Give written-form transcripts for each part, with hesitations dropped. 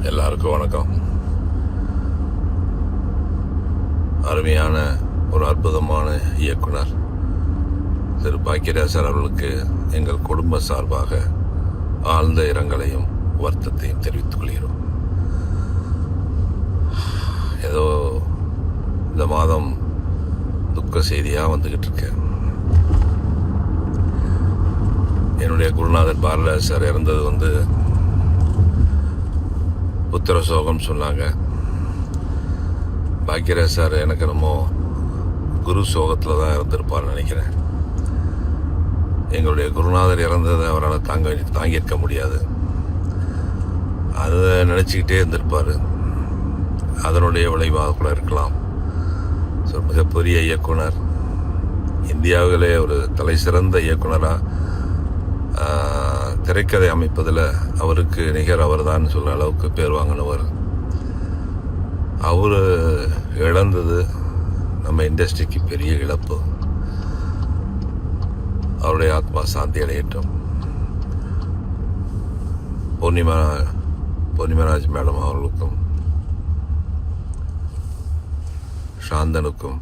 எல்லாருக்கும் வணக்கம். அருமையான ஒரு அற்புதமான இயக்குனர் திரு பாக்கியராஜர் அவர்களுக்கு எங்கள் குடும்ப சார்பாக ஆழ்ந்த இரங்கலையும் வருத்தத்தையும் தெரிவித்துக் கொள்கிறோம். ஏதோ இந்த மாதம் துக்க செய்தியாக வந்துக்கிட்டு இருக்கேன். என்னுடைய குருநாதர் பாரதிராஜ் சார் இறந்தது புத்திர சோகம் சொன்னாங்க. பாக்கியராஜ் சார் எனக்கு என்னமோ குரு சோகத்தில் தான் இறந்திருப்பார்னு நினைக்கிறேன். எங்களுடைய குருநாதர் இறந்ததை அவரால் தாங்கியிருக்க முடியாது. அதை நினச்சிக்கிட்டே இருந்திருப்பார். அதனுடைய விளைவாக கூட இருக்கலாம். ஸோ மிகப்பெரிய இயக்குனர், இந்தியாவிலே ஒரு தலை சிறந்த இயக்குனராக திரைக்கதை அமைப்பதில் அவருக்கு நிகர் அவர் தான் சொல்கிற அளவுக்கு பேர் வாங்கினவர். அவர் இழந்தது நம்ம இண்டஸ்ட்ரிக்கு பெரிய இழப்பு. அவருடைய ஆத்மா சாந்தி அடையட்டும். பூர்ணிமராஜ் மேடம் அவர்களுக்கும் சாந்தனுக்கும்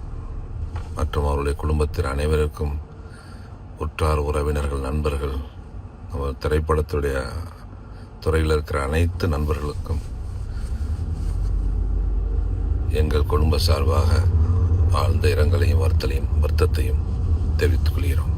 மற்றும் அவருடைய குடும்பத்தின் அனைவருக்கும், உற்றார் உறவினர்கள், நண்பர்கள், நம்ம திரைப்படத்துடைய துறையில் இருக்கிற அனைத்து நண்பர்களுக்கும் எங்கள் குடும்ப சார்பாக ஆழ்ந்த இரங்கலையும் வருத்தத்தையும் தெரிவித்துக் கொள்கிறோம்.